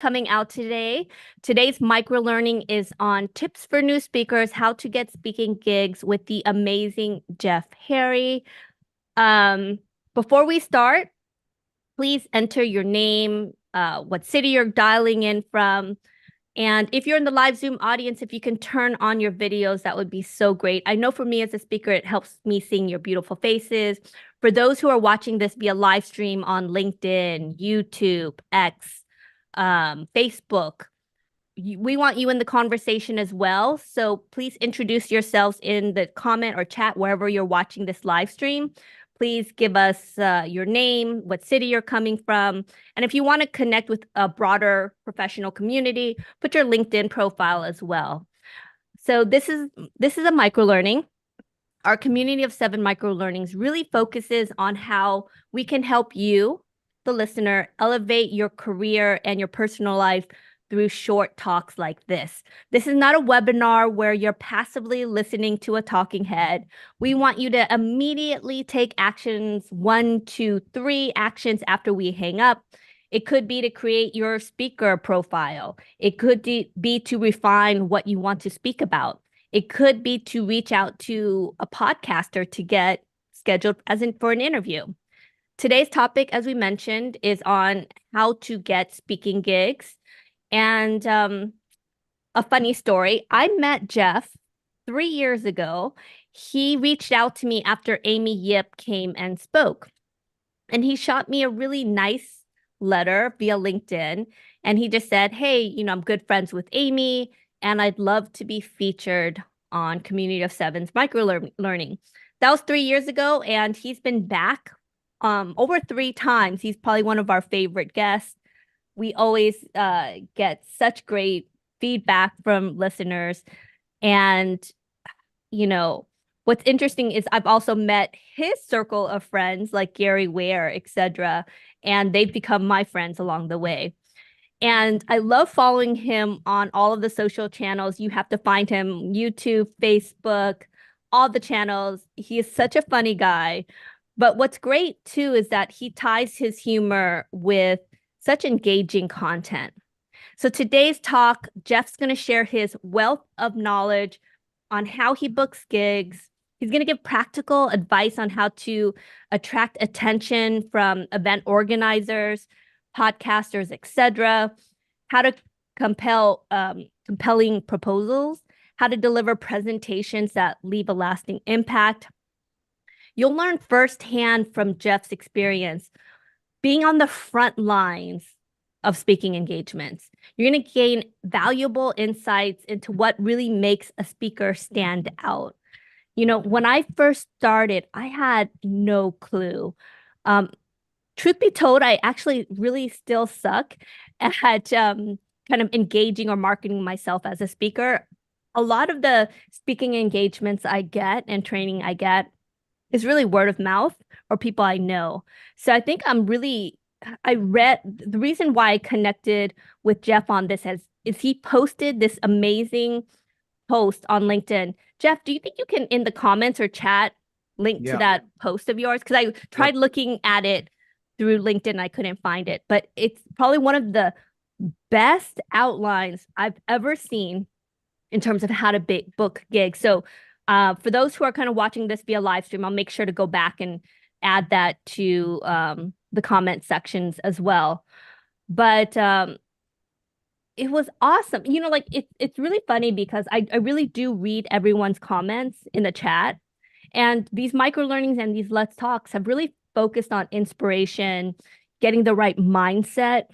coming out today. Today's micro learning is on tips for new speakers, how to get speaking gigs with the amazing Jeff Harry. Um, Before we start, please enter your name, what city you're dialing in from. And if you're in the live Zoom audience, if you can turn on your videos, that would be so great. I know for me as a speaker, it helps me seeing your beautiful faces. For those who are watching this via live stream on LinkedIn, YouTube, X, Facebook, we want you in the conversation as well. So please introduce yourselves in the comment or chat wherever you're watching this live stream. Please give us your name, what city you're coming from, and if you want to connect with a broader professional community, put your LinkedIn profile as well. So this is a micro learning. Our community of 7 micro learnings really focuses on how we can help you, the listener, elevate your career and your personal life through short talks like this. This is not a webinar where you're passively listening to a talking head. We want you to immediately take actions, 1, 2, 3 actions after we hang up. It could be to create your speaker profile. It could be to refine what you want to speak about. It could be to reach out to a podcaster to get scheduled as in for an interview. Today's topic, as we mentioned, is on how to get speaking gigs. And a funny story, I met Jeff 3 years ago. He reached out to me after Amy Yip came and spoke. And he shot me a really nice letter via LinkedIn. And he just said, hey, I'm good friends with Amy, and I'd love to be featured on Community of Seven's micro learning. That was 3 years ago, and he's been back over 3 times. He's probably one of our favorite guests. We always get such great feedback from listeners. And, you know, what's interesting is I've also met his circle of friends like Gary Ware, etc., and they've become my friends along the way. And I love following him on all of the social channels. You have to find him YouTube, Facebook, all the channels. He is such a funny guy. But what's great too is that he ties his humor with such engaging content. So today's talk, Jeff's going to share his wealth of knowledge on how he books gigs. He's going to give practical advice on how to attract attention from event organizers, podcasters, etc., how to compelling proposals, how to deliver presentations that leave a lasting impact. You'll learn firsthand from Jeff's experience being on the front lines of speaking engagements. You're going to gain valuable insights into what really makes a speaker stand out. When I first started, I had no clue. Truth be told, I actually really still suck at kind of engaging or marketing myself as a speaker. A lot of the speaking engagements I get and training I get is really word of mouth or people I know. So I think I read the reason why I connected with Jeff on this is he posted this amazing post on LinkedIn. Jeff, do you think you can in the comments or chat link to Yeah. that post of yours? Because I tried Yep. looking at it through LinkedIn, I couldn't find it, but it's probably one of the best outlines I've ever seen in terms of how to book gigs. So for those who are kind of watching this via live stream, I'll make sure to go back and add that to the comment sections as well. But it was awesome. It's really funny because I really do read everyone's comments in the chat. And these micro learnings and these Let's Talks have really focused on inspiration, getting the right mindset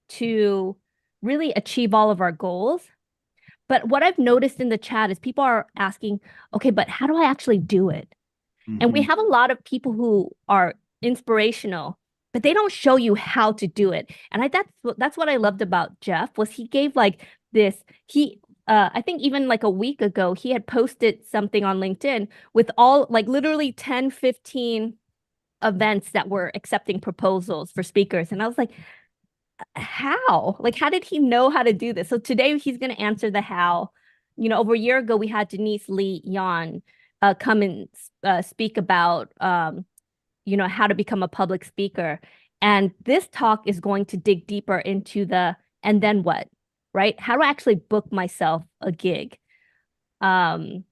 to really achieve all of our goals. But what I've noticed in the chat is people are asking, okay, but how do I actually do it? And we hmm have a lot of people who are inspirational, but they don't show you how to do it. And that's what I loved about Jeff was he gave like this, I think even like a week ago, he had posted something on LinkedIn with all like literally 10, 15 events that were accepting proposals for speakers. And I was like, how? Like, how did he know how to do this? So today he's going to answer the how. Over a year ago, we had Denise Lee Yan come and speak about, how to become a public speaker. And this talk is going to dig deeper into the And then what? Right? How do I actually book myself a gig? Um,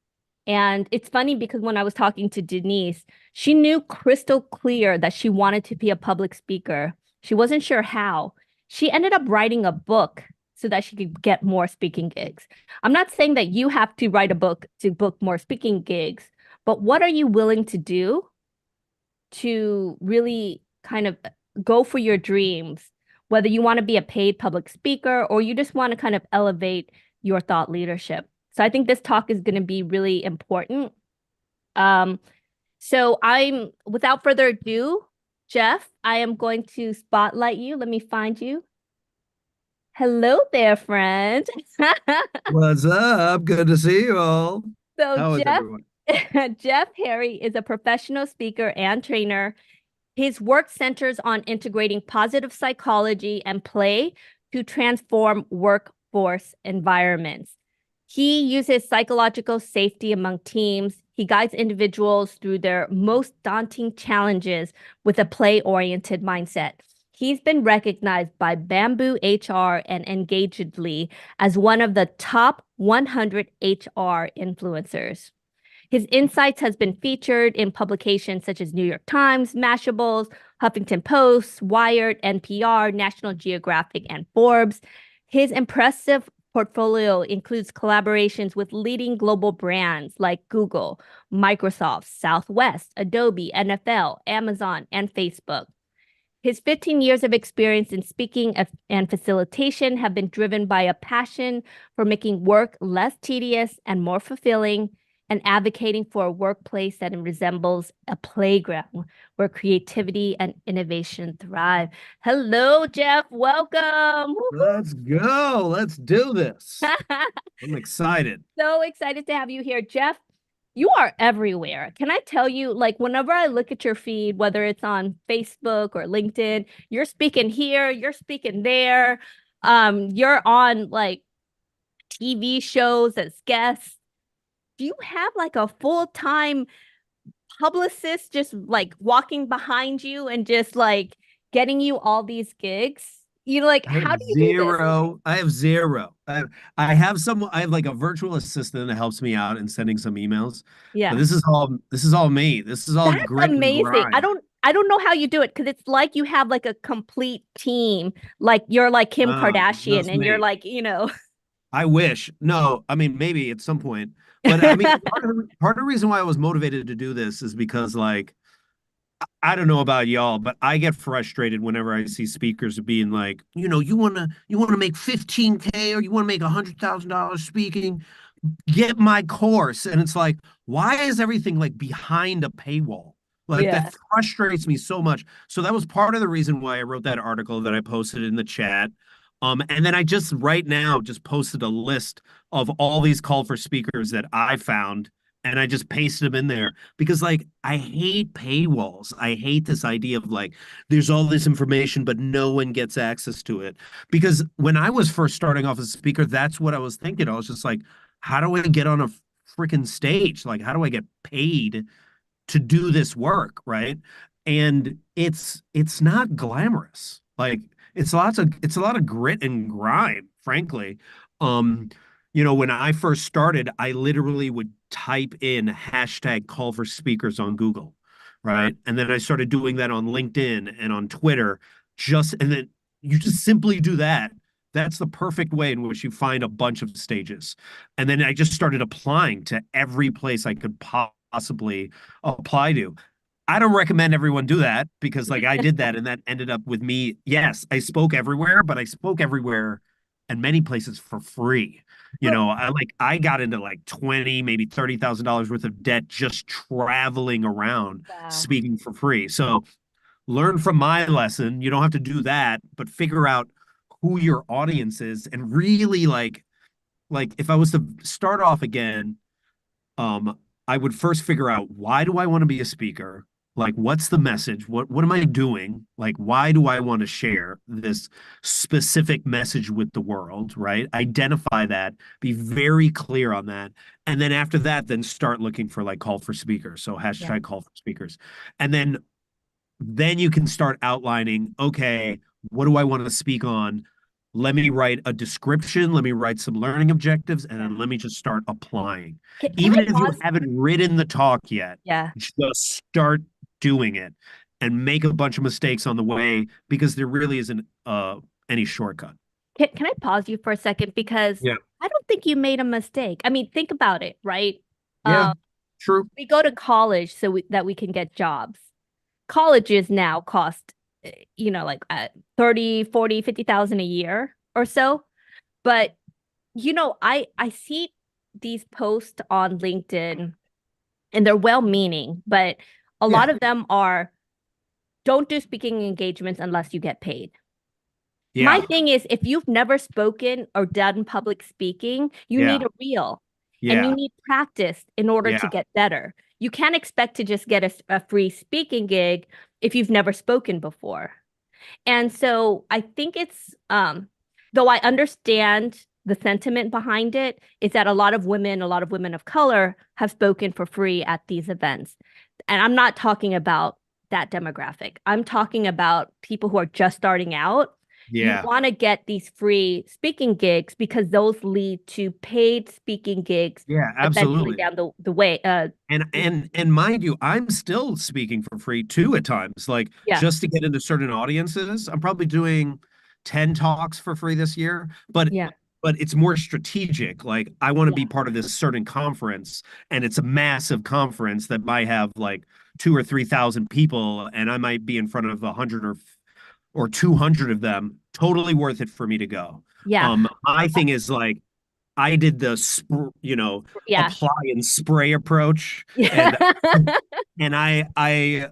and it's funny because when I was talking to Denise, she knew crystal clear that she wanted to be a public speaker. She wasn't sure how. She ended up writing a book so that she could get more speaking gigs. I'm not saying that you have to write a book to book more speaking gigs, but what are you willing to do to really kind of go for your dreams, whether you want to be a paid public speaker or you just want to kind of elevate your thought leadership? So I think this talk is going to be really important. Um, so I'm, without further ado, Jeff, I am going to spotlight you. Let me find you. Hello there, friend. What's up? Good to see you all. So How is Jeff, everyone? Jeff Harry is a professional speaker and trainer. His work centers on integrating positive psychology and play to transform workforce environments. He uses psychological safety among teams. He guides individuals through their most daunting challenges with a play-oriented mindset. He's been recognized by Bamboo HR and Engagedly as one of the top 100 HR influencers. His insights has been featured in publications such as New York Times, Mashables, Huffington Post, Wired, NPR, National Geographic, and Forbes. His impressive portfolio includes collaborations with leading global brands like Google, Microsoft, Southwest, Adobe, NFL, Amazon, and Facebook. His 15 years of experience in speaking and facilitation have been driven by a passion for making work less tedious and more fulfilling, and advocating for a workplace that resembles a playground where creativity and innovation thrive. Hello, Jeff. Welcome. Let's go. Let's do this. I'm excited. So excited to have you here, Jeff. You are everywhere. Can I tell you, like, whenever I look at your feed, whether it's on Facebook or LinkedIn, you're speaking here, you're speaking there. You're on like TV shows as guests. Do you have like a full-time publicist just like walking behind you and just like getting you all these gigs? You know, like, I have how do you do this? zero. I have zero. I have some. I have like a virtual assistant that helps me out in sending some emails. But Yeah. this is all me. This is all That's grit and amazing. I grind. don't I don't know how you do it because it's like you have like a complete team. Like you're like Kim Kardashian Just and you're me. like, you know, I wish. No, I mean maybe at some point. But I mean, part of the reason why I was motivated to do this is because like I don't know about y'all, but I get frustrated whenever I see speakers being like, you want to make 15K or you want to make $100,000 speaking, get my course. And it's like, why is everything like behind a paywall? Like that yeah. frustrates me so much. So that was part of the reason why I wrote that article that I posted in the chat. And then I just right now just posted a list of all these call for speakers that I found, and I just pasted them in there because like I hate paywalls. I hate this idea of like there's all this information but no one gets access to it. Because when I was first starting off as a speaker, that's what I was thinking. I was just like, how do I get on a freaking stage? Like, how do I get paid to do this work, right? And it's not glamorous. Like it's a lot of grit and grime, frankly. Um, when I first started, I literally would type in hashtag call for speakers on Google, right? And then I started doing that on LinkedIn and on Twitter, and then you just simply do that. That's the perfect way in which you find a bunch of stages. And then I just started applying to every place I could possibly apply to. I don't recommend everyone do that because like I did that and that ended up with me. Yes, I spoke everywhere, but I spoke everywhere and many places for free. But I got into like 20, maybe $30,000 worth of debt just traveling around wow. speaking for free. So learn from my lesson. You don't have to do that, but figure out who your audience is and really like if I was to start off again, I would first figure out why do I want to be a speaker? Like, what's the message? What am I doing? Like, why do I want to share this specific message with the world? Right? Identify that, be very clear on that. And then after that, then start looking for like call for speakers. So Yeah. hashtag call for speakers. And then you can start outlining, okay, what do I want to speak on? let me write a description, let me write some learning objectives, and Yeah. then let me just start applying. Can Even I if you pause? haven't written the talk yet, Yeah. just start doing it and make a bunch of mistakes on the way because there really isn't any shortcut. Can I pause you for a second? Because Yeah. I don't think you made a mistake. I mean, think about it, right? Yeah. Um, True. we go to college that we can get jobs. Colleges now cost, like 30, 40, 50,000 a year or so. But, I see these posts on LinkedIn and they're well-meaning, but a Yeah. lot of them are don't do speaking engagements unless you get paid. My Yeah. thing is, if you've never spoken or done public speaking, you Yeah. need a reel and you Yeah. need practice in order to Yeah. get better. You can't expect to just get a free speaking gig if you've never spoken before. And so I think though I understand the sentiment behind it, is that a lot of women of color have spoken for free at these events. And I'm not talking about that demographic. I'm talking about people who are just starting out. You Yeah. want to get these free speaking gigs because those lead to paid speaking gigs Yeah. eventually Absolutely. down the way. And mind you, I'm still speaking for free too at times. Like Yeah, just to get into certain audiences, I'm probably doing 10 talks for free this year, yeah, but it's more strategic. Like I want to yeah, be part of this certain conference, and it's a massive conference that might have like 2 or 3 thousand people, and I might be in front of 100 or 200 of them. Totally worth it for me to go. yeah, My thing is like I did the yeah. apply and spray approach, and Yeah. and I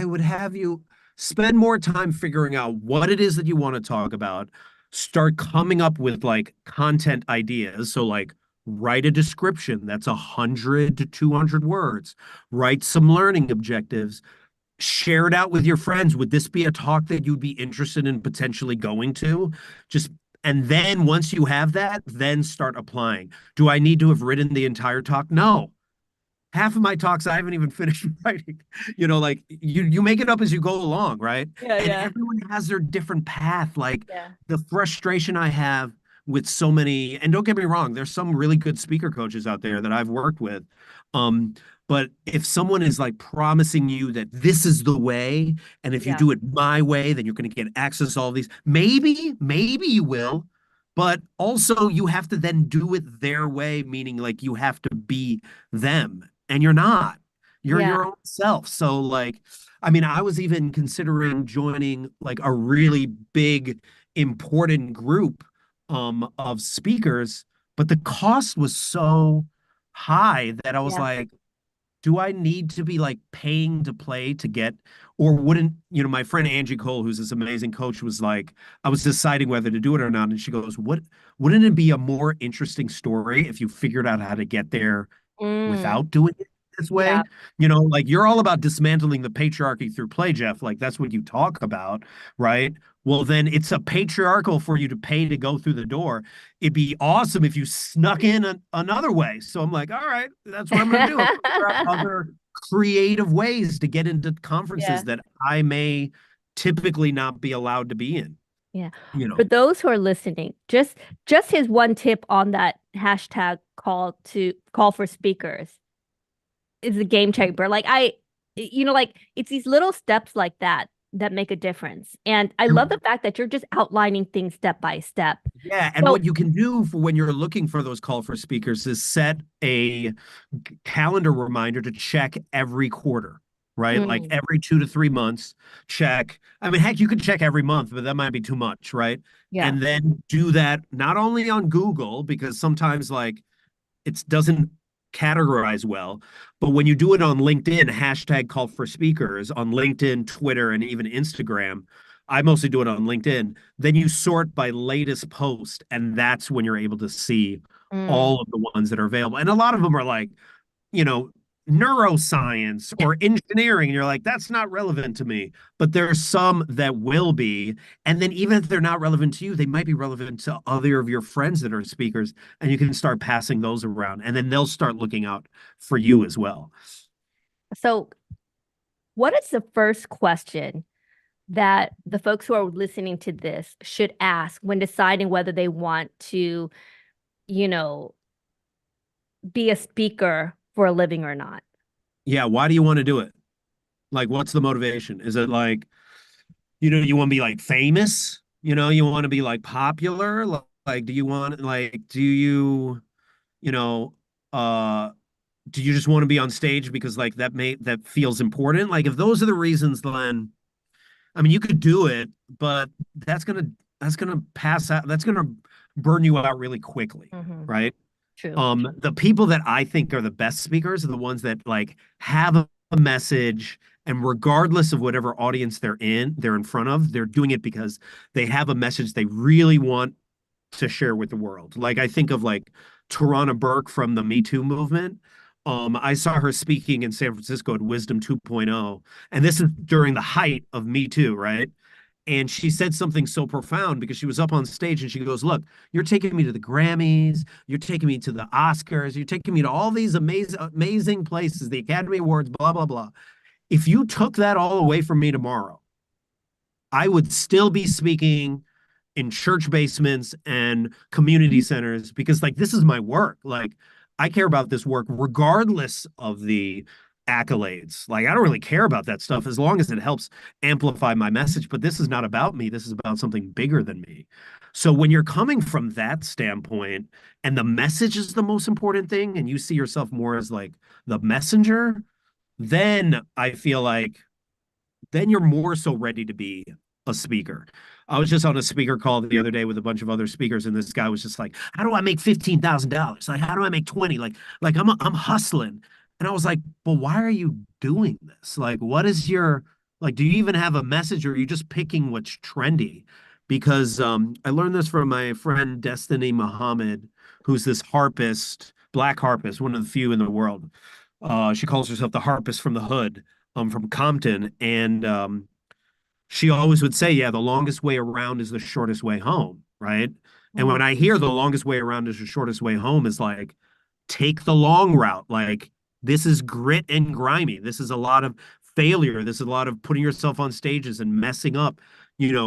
would have you spend more time figuring out what it is that you want to talk about. Start coming up with like content ideas. So like write a description that's 100 to 200 words. Write some learning objectives. Share it out with your friends. Would this be a talk that you'd be interested in potentially going to? Just and then once you have that, then start applying. Do I need to have written the entire talk? No. Half of my talks I haven't even finished writing. Like you make it up as you go along, right? Yeah, And yeah, everyone has their different path. Like yeah. the frustration I have with so many, and don't get me wrong, there's some really good speaker coaches out there that I've worked with. Um, but if someone is like promising you that this is the way, and if you Yeah. do it my way, then you're going to get access to all these, maybe you will. But also, you have to then do it their way, meaning like you have to be them and you're not. You're Yeah. your own self. So like, I mean, I was even considering joining like a really big important group of speakers, but the cost was so high that I was Yeah. like, do I need to be like paying to play to get, or wouldn't, my friend Angie Cole, who's this amazing coach, was like, I was deciding whether to do it or not. And she goes, wouldn't it be a more interesting story if you figured out how to get there Mm, without doing it this yeah. way? Like you're all about dismantling the patriarchy through play, Jeff. Like that's what you talk about, right? Well, then it's a patriarchal for you to pay to go through the door. It'd be awesome if you snuck in another way. So I'm like, all right, that's what I'm going to do. I'm gonna figure out other creative ways to get into conferences Yeah. that I may typically not be allowed to be in, Yeah. you For know. those who are listening, just his one tip on that hashtag call for speakers is a game changer. Like it's these little steps like that that make a difference. And I love the fact that you're just outlining things step by step. Yeah, and So, what you can do for when you're looking for those call for speakers is set a calendar reminder to check every quarter, right? Like mm, every 2 to 3 months, check. I mean, heck, you could check every month, but that might be too much, right? yeah. And then do that not only on Google, because sometimes like it doesn't categorize well, but when you do it on LinkedIn, hashtag call for speakers on LinkedIn, Twitter, and even Instagram, I mostly do it on LinkedIn. Then you sort by latest post, and that's when you're able to see Mm. all of the ones that are available. And a lot of them are like, you know, neuroscience or engineering. And you're like, that's not relevant to me. But there are some that will be. And then even if they're not relevant to you, they might be relevant to other of your friends that are speakers. And you can start passing those around. And then they'll start looking out for you as well. So, what is the first question that the folks who are listening to this should ask when deciding whether they want to, you know, be a speaker for a living or not? Yeah, why do you want to do it? Like, what's the motivation? Is it like, you want to be like famous? You want to be like popular? Like, do you want, like, you know, uh, do you just want to be on stage because like that feels important? Like, if those are the reasons, then I mean, you could do it, but that's gonna pass out. That's gonna burn you out really quickly, Hmm. right? True. The people that I think are the best speakers are the ones that like have a message, and regardless of whatever audience they're in front of, they're doing it because they have a message they really want to share with the world. Like I think of like Tarana Burke from the Me Too movement. I saw her speaking in San Francisco at Wisdom 2.0, and this is during the height of Me Too, right? And she said something so profound because she was up on stage and she goes, "Look, you're taking me to the Grammys, you're taking me to the Oscars, you're taking me to all these amazing places, the Academy Awards, blah, blah, blah. If you took that all away from me tomorrow, I would still be speaking in church basements and community centers because like this is my work. Like I care about this work regardless of the accolades. Like I don't really care about that stuff as long as it helps amplify my message, but this is not about me. This is about something bigger than me." So when you're coming from that standpoint and the message is the most important thing and you see yourself more as like the messenger, then I feel like then you're more so ready to be a speaker. I was just on a speaker call the other day with a bunch of other speakers, and this guy was just like, "How do I make $15,000? Like, how do I make 20? Like I'm hustling." And I was like, "Well, why are you doing this? Like, what is your like? Do you even have a message, or are you just picking what's trendy?" Because I learned this from my friend Destiny Muhammad, who's this harpist, black harpist, one of the few in the world. She calls herself the harpist from the hood, from Compton, and she always would say, "Yeah, the longest way around is the shortest way home," right? And when Mm. I hear the longest way around is the shortest way home, is like take the long route. Like this is grit and grimy. This is a lot of failure. This is a lot of putting yourself on stages and messing up.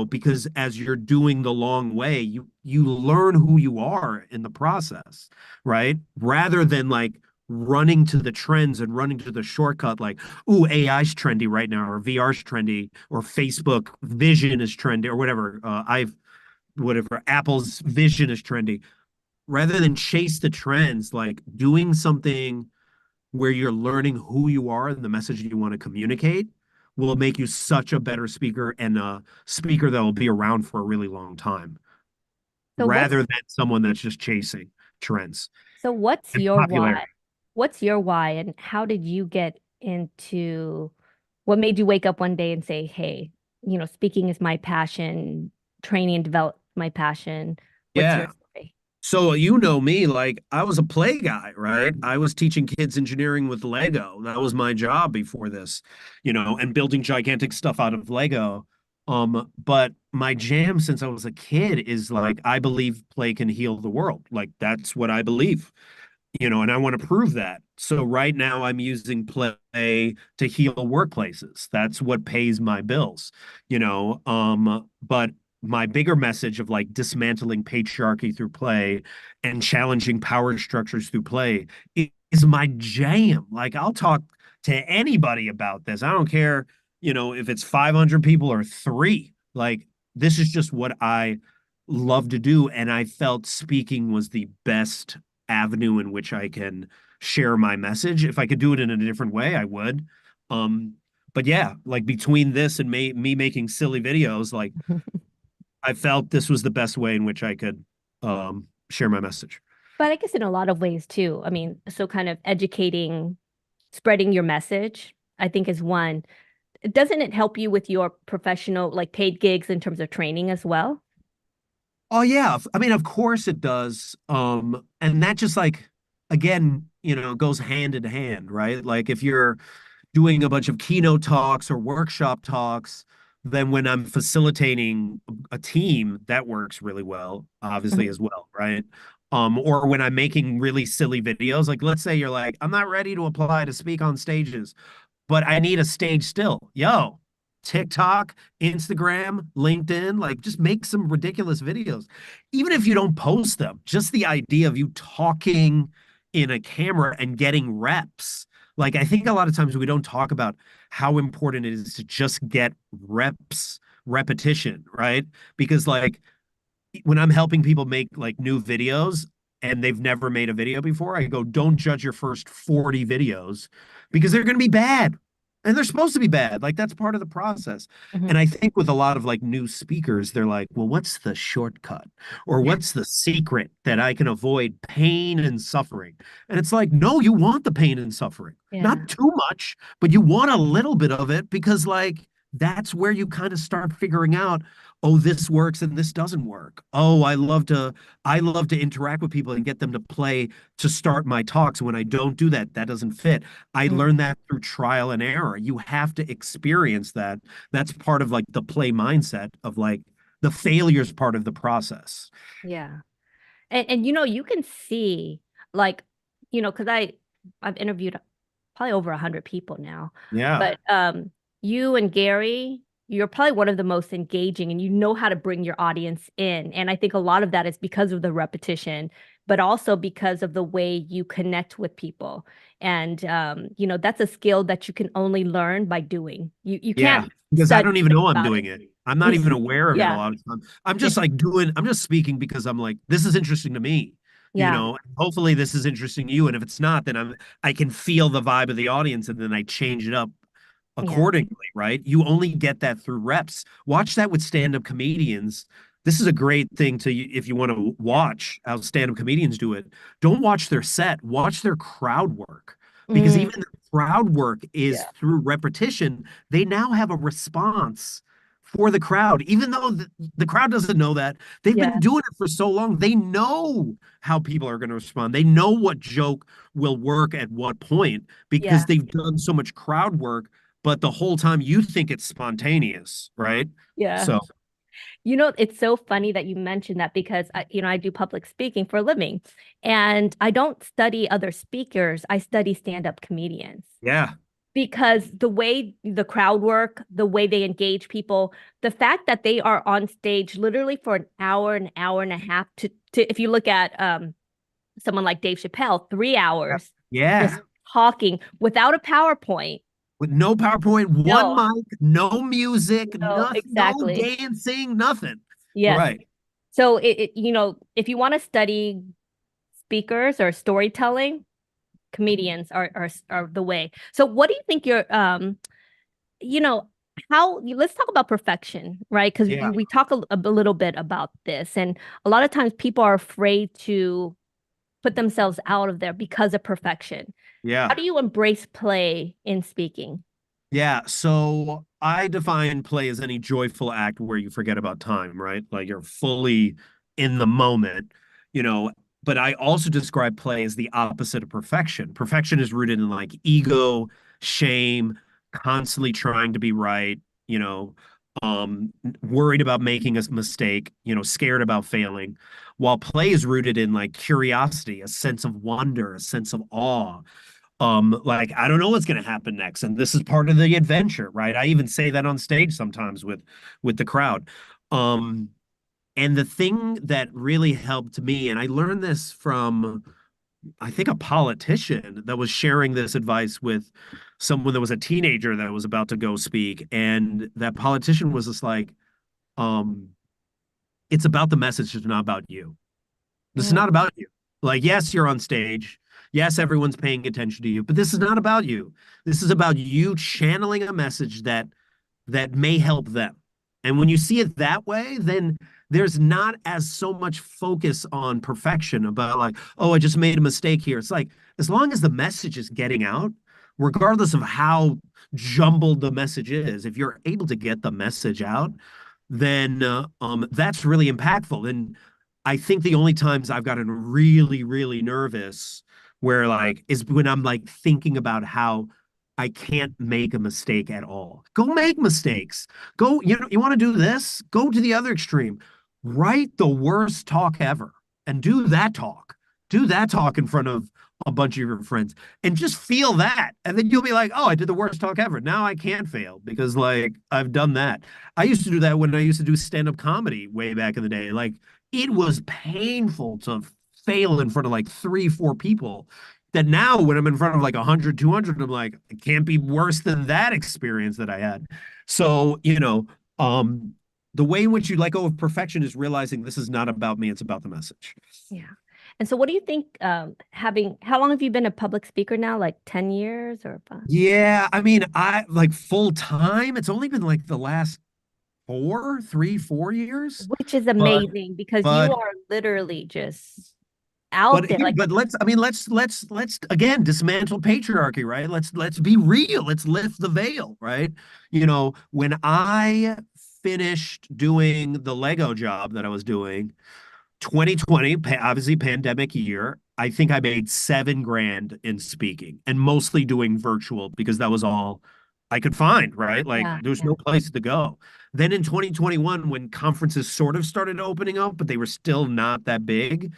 Because as you're doing the long way, you learn who you are in the process, right? Rather than like running to the trends and running to the shortcut, like, "Ooh, AI's trendy right now, or VR's trendy, or Facebook Vision is trendy, or whatever. Whatever, Apple's Vision is trendy." Rather than chase the trends, like doing something where you're learning who you are and the message you want to communicate will make you such a better speaker and a speaker that will be around for a really long time, So rather than someone that's just chasing trends what's and your why? popularity. What's your why and how did you get into what made you wake up one day and say, "Hey, speaking is my passion, training and develop my passion." What's your Yeah. story? So you know me, like I was a play guy, right? I was teaching kids engineering with Lego. That was my job before this, and building gigantic stuff out of Lego. But my jam since I was a kid is like I believe play can heal the world. Like that's what I believe, and I want to prove that. So right now I'm using play to heal workplaces. That's what pays my bills, but my bigger message of like dismantling patriarchy through play and challenging power structures through play is my jam. Like I'll talk to anybody about this. I don't care, if it's 500 people or 3. Like this is just what I love to do, and I felt speaking was the best avenue in which I can share my message. If I could do it in a different way, I would. Um, but yeah, like between this and me making silly videos, like I felt this was the best way in which I could share my message. But I guess in a lot of ways too. I mean, so kind of educating, spreading your message, I think is one. Doesn't it help you with your professional, like paid gigs in terms of training as well? Oh yeah, I mean, of course it does. And that just like again, goes hand in hand, right? Like if you're doing a bunch of keynote talks or workshop talks, then when I'm facilitating a team, that works really well, obviously, as well, right? Or when I'm making really silly videos, like let's say you're like, "I'm not ready to apply to speak on stages, but I need a stage still." Yo, TikTok, Instagram, LinkedIn, like just make some ridiculous videos. Even if you don't post them, just the idea of you talking in a camera and getting reps. Like I think a lot of times we don't talk about how important it is to just get reps, repetition, right? Because like when I'm helping people make like new videos and they've never made a video before, I go, don't judge your first 40 videos because they're going to be bad. And they're supposed to be bad. Like that's part of the process. And Mhm. I think with a lot of like new speakers, they're like, well, what's the shortcut? Or what's the secret that I can avoid pain and suffering? And it's like, no, you want the pain and suffering. Yeah. Not too much, but you want a little bit of it because like that's where you kind of start figuring out, oh, this works and this doesn't work. Oh, I love to interact with people and get them to play to start my talks. When I don't do that, that doesn't fit. I Mhm. learned that through trial and error. You have to experience that. That's part of like the play mindset of like the failure's part of the process. Yeah. And you can see like, because I've interviewed probably over 100 people now, Yeah. but you and Gary, you're probably one of the most engaging, and you know how to bring your audience in. And I think a lot of that is because of the repetition, but also because of the way you connect with people. And that's a skill that you can only learn by doing. You Yeah, can't because I study don't even know I'm about doing it. it. I'm not even aware of it a Yeah. lot of times. I'm just speaking because I'm like, this is interesting to me, you Yeah. know. Hopefully this is interesting to you. And if it's not, then I can feel the vibe of the audience and then I change it up Yeah. accordingly, right? You only get that through reps. Watch that with stand-up comedians. This is a great thing to if you want to Yeah. watch how stand-up comedians do it. Don't watch their set, watch their crowd work. Because Mm, even the crowd work is yeah. through repetition, they now have a response for the crowd. Even though the crowd doesn't know that, they've been Yeah. doing it for so long. They know how people are going to respond. They know what joke will work at what point because Yeah. they've done so much crowd work, but the whole time you think it's spontaneous, right? Yeah. So, It's so funny that you mentioned that because I do public speaking for a living, and I don't study other speakers. I study stand-up comedians yeah, because the way the crowd work, the way they engage people, the fact that they are on stage literally for an hour and a half to if you look at someone like Dave Chappelle, 3 hours yeah. just talking without a PowerPoint. With no PowerPoint, one No, mic, no music, no, nothing, no exactly. dancing, nothing. Yes. Right. So if you want to study speakers or storytelling, comedians are the way. So what do you think you know, let's talk about perfection, right? Because Yeah. we talk a little bit about this, and a lot of times people are afraid to put themselves out of there because of perfection. How Yeah. do you embrace play in speaking? Yeah, so I define play as any joyful act where you forget about time, right? Like you're fully in the moment, you know. But I also describe play as the opposite of perfection. Perfection is rooted in like ego, shame, constantly trying to be right, you know, worried about making a mistake, scared about failing. While play is rooted in like curiosity, a sense of wonder, a sense of awe, like I don't know what's going to happen next, and this is part of the adventure, right? I even say that on stage sometimes with the crowd. um and the thing that really helped me, and I learned this from, I think, a politician that was sharing this advice with someone that was a teenager that was about to go speak, and that politician was just like, um it's about the message, it's not about you. This is Mm, not about you. Like, yes, you're on stage. Yes, everyone's paying attention to you, but this is not about you. This is about you channeling a message that may help them. And when you see it that way, then there's not as so much focus on perfection about like, oh, I just made a mistake here. It's like as long as the message is getting out, regardless of how jumbled the message is, if you're able to get the message out, then that's really impactful. And I think the only times I've gotten really, really nervous where like is when I'm like thinking about how I can't make a mistake at all. Go make mistakes. Go, you want to do this? Go to the other extreme. Write the worst talk ever and do that talk. Do that talk in front of a bunch of your friends and just feel that. And then you'll be like, oh, I did the worst talk ever. Now I can't fail because like I've done that. I used to do that when I used to do stand-up comedy way back in the day. Like it was painful to fail in front of like three, four people. That now when I'm in front of like 100, 200, I'm like, it can't be worse than that experience that I had. So, the way in which you let go of perfection is realizing this is not about me, it's about the message. Yeah. And so what do you think how long have you been a public speaker now? Like 10 years or Yeah, I mean, I like full time. It's only been like the last 4 years. which is But amazing because you but are literally just out there. Like, but let's again dismantle patriarchy, right? Let's be real. Let's lift the veil, right? When I finished doing the Lego job that I was doing, 2020, obviously pandemic year, I think I made 7 grand in speaking and mostly doing virtual because that was all I could find, right? Like yeah, there's yeah, no place to go. Then in 2021, when conferences sort of started opening up, but they were still not that big,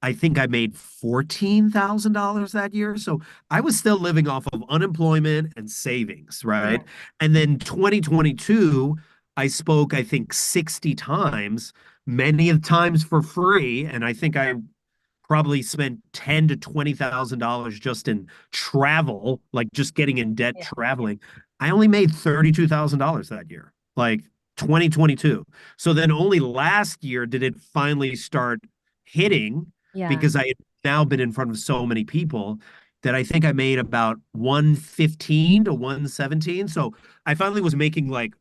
I think I made $14,000 that year. So I was still living off of unemployment and savings, yeah, right? And then 2022, I spoke, I think, 60 times, many of the times for free. And I think I probably spent ten to $20,000 just in travel, like just getting in debt yeah, traveling. I only made $32,000 that year, like 2022. So then only last year did it finally start hitting yeah. because I had now been in front of so many people that I think I made about 115 to 117. So I finally was making like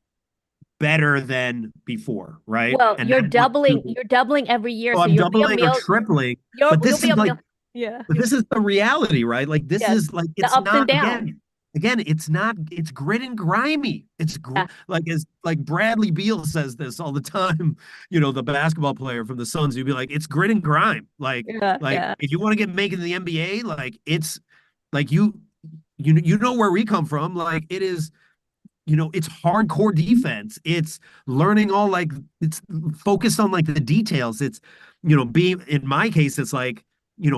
better than before, right? Well, And that was you're doubling every year, oh, so I'm you'll be a doubling or meal, tripling, but you'll this be is a like meal. Yeah. but this is the reality, right? Like this Yes. is like The it's ups and not downs. it's not it's grit and grimy. Yeah. Like as like Bradley Beal says this all the time, the basketball player from the Suns, you'd be like it's grit and grime. Yeah. Like Yeah. if you want to get making the NBA, like it's like you know where we come from. Like it is it's hardcore defense. It's learning all like it's focused on like the details. It's being in my case, it's like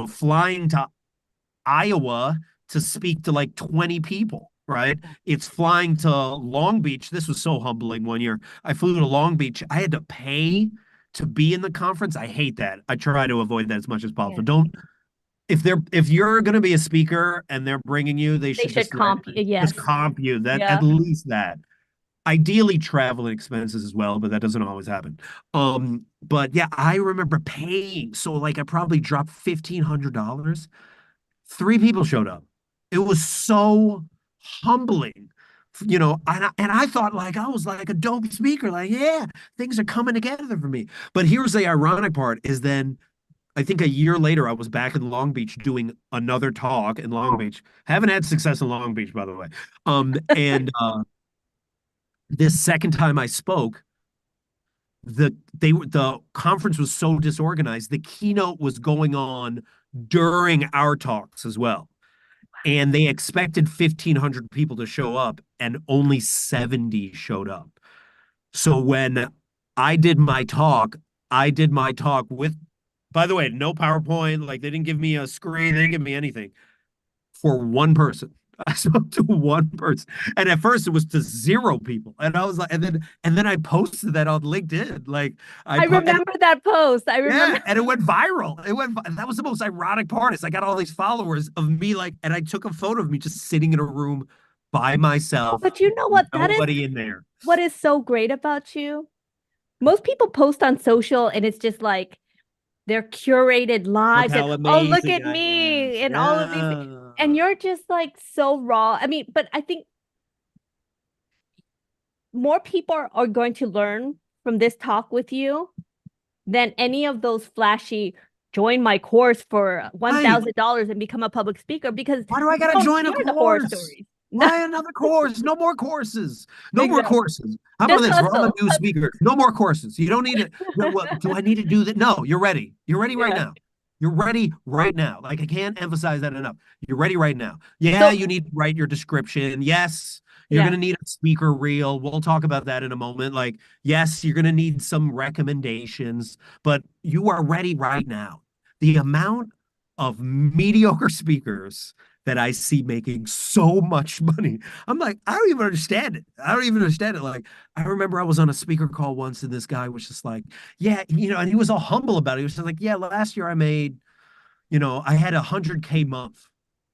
flying to Iowa to speak to like 20 people, right? It's flying to Long Beach. This was so humbling one year. I flew to Long Beach. I had to pay to be in the conference. I hate that. I try to avoid that as much as possible. Yeah. Don't if you're going to be a speaker and they're bringing you, they They should should just comp. just Yes. comp you that at Yeah. least that ideally travel and expenses as well, but that doesn't always happen. But yeah, I remember paying. So like I probably dropped $1,500. 3 people showed up. It was so humbling. And I thought like I was like a dope speaker, like, yeah, things are coming together for me. But here's the ironic part is then I think a year later, I was back in Long Beach doing another talk in Long Beach. Haven't had success in Long Beach, by the way. And this second time I spoke, the conference was so disorganized. The keynote was going on during our talks as well, and they expected 1,500 people to show up, and only 70 showed up. So when I did my talk, I did my talk with, by the way, no PowerPoint. Like they didn't give me a screen, they didn't give me anything for one person. I spoke to one person, and at first it was to 0 people, and I was like, and then I posted that on LinkedIn. Like I I put, and remember that post. I remember. yeah, and it went viral. That was the most ironic part. Is I got all these followers of me, like, and I took a photo of me just sitting in a room by myself, But you know what? That is nobody in there. what is so great about you. Most people post on social and it's just like their curated Look lives and how oh, look amazing at I am. me and all of these. Yeah. And you're just like so raw. I mean, but I think more people are going to learn from this talk with you than any of those flashy join my course for Right. $1,000 and become a public speaker because Why do I you gotta don't join a hear the horror course? stories. No, Why another course? No more courses. No more exactly. courses. How about Just this? We're all the hustle. new speakers. No more courses. You don't need it. No, what do I need to do that? No, you're ready. You're ready right Yeah. now. You're ready right now. Like I can't emphasize that enough. You're ready right now. Yeah, So you need to write your description. Yes, you're yeah. gonna need a speaker reel. We'll talk about that in a moment. Like, yes, you're gonna need some recommendations, but you are ready right now. The amount of mediocre speakers that I see making so much money. I'm like, I don't even understand it. I don't even understand it. Like, I remember I was on a speaker call once, and this guy was just like, yeah, and he was all humble about it. He was just like, yeah, last year I made, I had 100K month.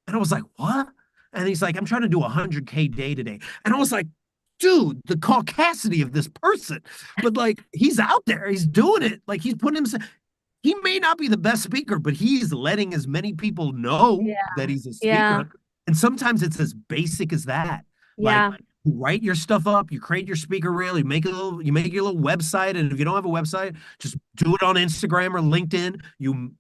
And I was like, what? And he's like, I'm trying to do 100K day today. And I was like, dude, the caucasity of this person. But like, he's out there, he's doing it. Like, he's putting himself, he may not be the best speaker, but he's letting as many people know that Yeah. he's a Yeah. speaker. And sometimes it's as basic as that. Like, Yeah. you write your stuff up, you create your speaker reel, you make your little website, and if you don't have a website, just do it on Instagram or LinkedIn. You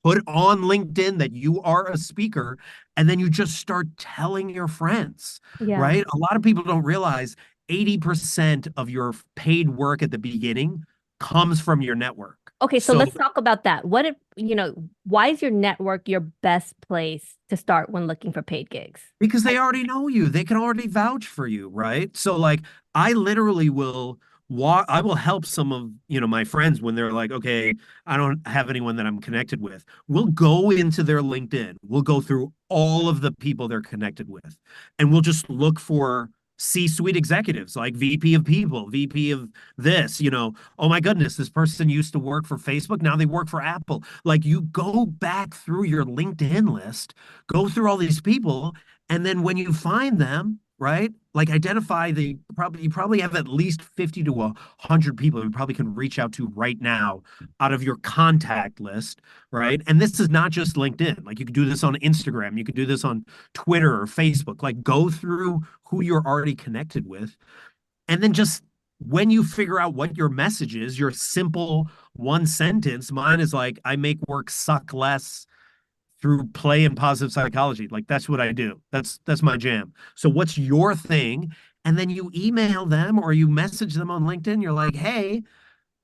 put on LinkedIn that you are a speaker, and then you just start telling your friends, Yeah. right? A lot of people don't realize 80% of your paid work at the beginning comes from your network. Okay, so So let's talk about that. Why is your network your best place to start when looking for paid gigs? because they already know you, they can already vouch for you, right? So like I literally will I will help some of, my friends when they're like, okay, I don't have anyone that I'm connected with. We'll go into their LinkedIn. We'll go through all of the people they're connected with, and we'll just look for C-suite executives like VP of people, VP of this, oh my goodness, this person used to work for Facebook, now they work for Apple. Like, you go back through your LinkedIn list, go through all these people, and then when you find them, right, like identify you probably have at least 50 to 100 people you probably can reach out to right now out of your contact list, right? And this is not just LinkedIn. Like, you could do this on Instagram, you could do this on Twitter or Facebook. Like, go through who you're already connected with, and then just when you figure out what your message is, your simple one sentence. Mine is like, I make work suck less through play and positive psychology. Like, that's what I do. That's my jam. So what's your thing? And then you email them or you message them on LinkedIn. You're like, hey,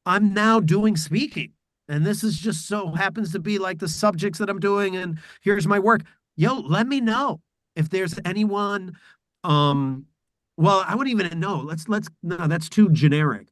I'm now doing speaking. And this is just so happens to be like the subjects that I'm doing. And here's my work. Yo, let me know if there's anyone. Um, well, I wouldn't even know. No, that's too generic.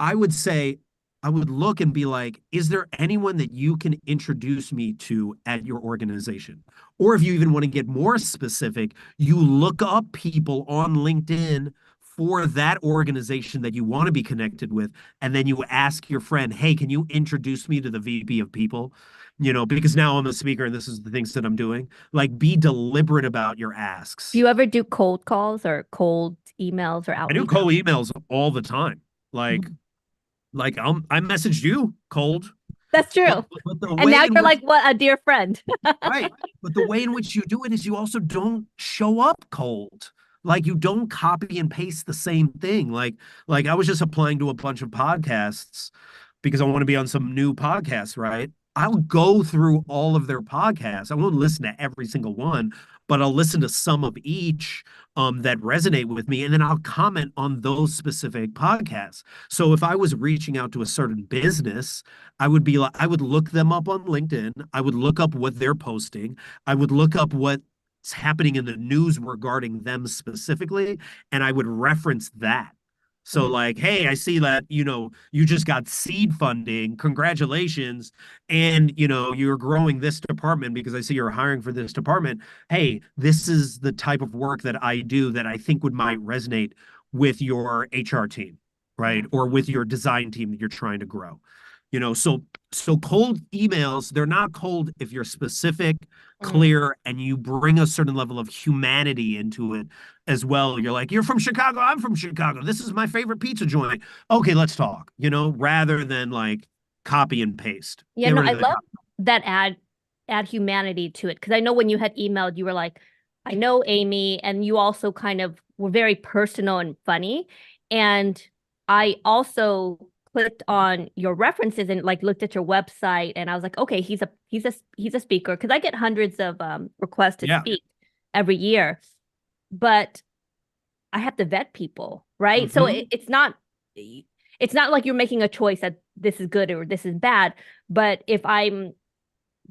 I would say I would look and be like, is there anyone that you can introduce me to at your organization? Or if you even want to get more specific, you look up people on LinkedIn for that organization that you want to be connected with. And then you ask your friend, hey, can you introduce me to the VP of people? Because now I'm a speaker and this is the things that I'm doing. Like, be deliberate about your Do asks. you ever do cold calls or cold emails or I do outreach? cold emails all the time. Like, Mhm. I messaged you cold, That's but true. but the And way now in you're which like, what, a dear friend. right, but the way in which you do it is you also don't show up cold. Like, you don't copy and paste the same thing. Like I was just applying to a bunch of podcasts because I want to be on some new podcasts, right? I'll go through all of their podcasts. I won't listen to every single one, but I'll listen to some of each that resonate with me, and then I'll comment on those specific podcasts. So if I was reaching out to a certain business, I would look them up on LinkedIn. I would look up what they're posting. I would look up what's happening in the news regarding them specifically, and I would reference that. So Mhm. like, hey, I see that, you just got seed funding. Congratulations. And, you're growing this department because I see you're hiring for this department. Hey, this is the type of work that I do that I think might resonate with your HR team, right? Yeah. Or with your design team that you're trying to grow. So cold emails, they're not cold if you're specific, Mm. clear, and you bring a certain level of humanity into it as well. You're like, you're from Chicago, I'm from Chicago. This is my favorite pizza joint. Okay, let's talk, rather than like copy and paste. Yeah, Get no, rid I of the love copy. that add humanity to it because I know when you had emailed, you were like, I know Amy, and you also kind of were very personal and funny. And I also clicked on your references and like looked at your website, and I was like, okay, he's a speaker because I get hundreds of requests to Yeah. speak every year, but I have to vet people, right? So Hmm. it's not like you're making a choice that this is good or this is bad, but if I'm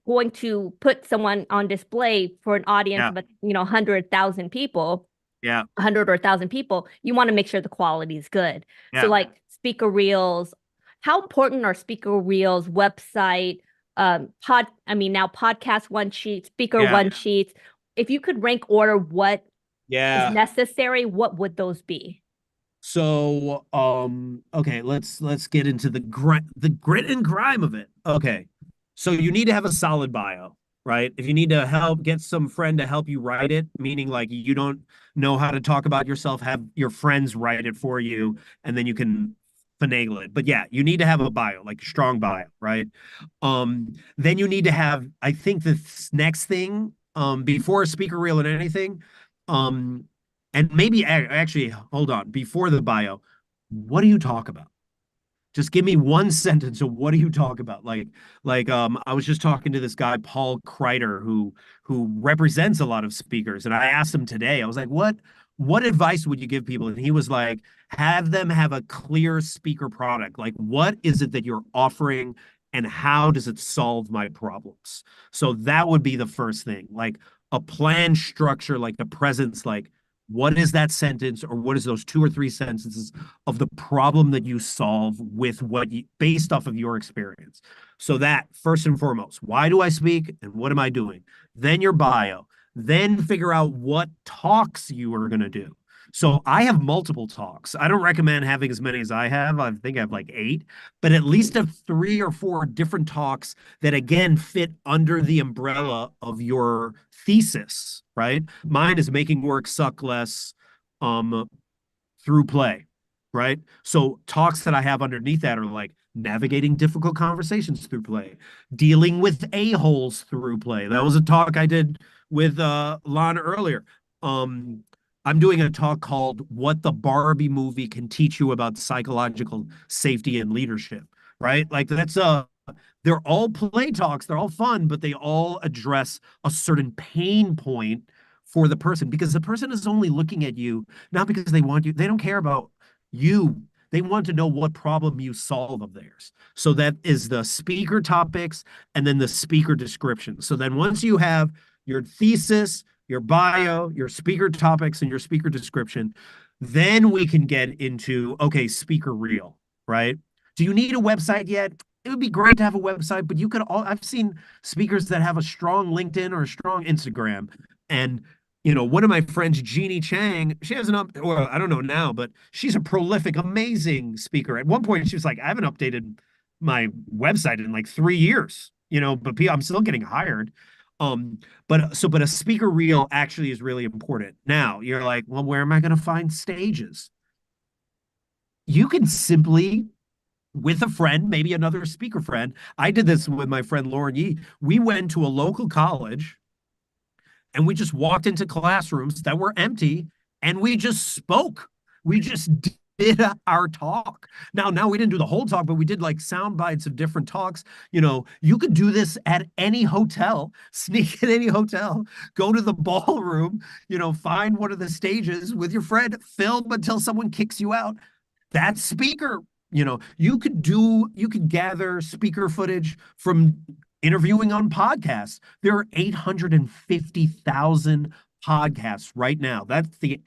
going to put someone on display for an audience Yeah. of 100,000 people, Yeah. 100 or 1,000 people, you want to make sure the quality is good. So Yeah. like speaker reels, how important are speaker reels, website, now podcast one sheet, speaker Yeah. one sheets. If you could rank order what is Yeah. necessary, what would those be? So, okay, let's get into the grit and grime of it. Okay. So you need to have a solid bio, right? If you need to help get some friend to help you write it, meaning like you don't know how to talk about yourself, have your friends write it for you, and then you can finagle it. But yeah, you need to have a bio, like a strong bio, right? Then you need to have, I think the next thing, before a speaker reel and anything, um, and maybe actually, hold on, before the bio, what do you talk about? Just give me one sentence of what do you talk about? I was just talking to this guy, Paul Kreider, who represents a lot of speakers. And I asked him today, I was like, what advice would you give people? And he was like, have them have a clear speaker product. Like, what is it that you're offering and how does it solve my problems? So that would be the first thing, like a plan structure, like the presence, like what is that sentence or what is those two or three sentences of the problem that you solve with what you based off of your experience. So that first and foremost, why do I speak and what am I doing? Then your bio, then figure out what talks you are going to do. So I have multiple talks. I don't recommend having as many as I have. I think I have like 8, but at least have 3 or 4 different talks that again fit under the umbrella of your thesis, right? Mine is making work suck less um through play, right? So talks that I have underneath that are like navigating difficult conversations through play, dealing with a-holes through play. That was a talk I did with Lon earlier. Um, I'm doing a talk called What the Barbie Movie Can Teach You About Psychological Safety and Leadership, right? Like that's they're all play talks, they're all fun, but they all address a certain pain point for the person because the person is only looking at you not because they want you, they don't care about you. They want to know what problem you solve of theirs. So that is the speaker topics and then the speaker description. So then once you have your thesis, your bio, your speaker topics, and your speaker description, then we can get into, okay, speaker reel, right? Do you need a website yet? It would be great to have a website, but you could all, I've seen speakers that have a strong LinkedIn or a strong Instagram. And one of my friends, Jeannie Chang, she has well, I don't know now, but she's a prolific, amazing speaker. At one point, she was like, I haven't updated my website in like 3 years, but I'm still getting hired. But a speaker reel actually is really important. Now you're like, well, where am I going to find stages? You can simply with a friend, maybe another speaker friend. I did this with my friend Lauren Yee. We went to a local college and we just walked into classrooms that were empty and we just spoke. We just did our talk. Now we didn't do the whole talk, but we did like sound bites of different talks. You could do this at any hotel, sneak in any hotel, go to the ballroom, find one of the stages with your friend, film until someone kicks you out. That's speaker. You could gather speaker footage from interviewing on podcasts. There are 850,000 podcasts right now. That's the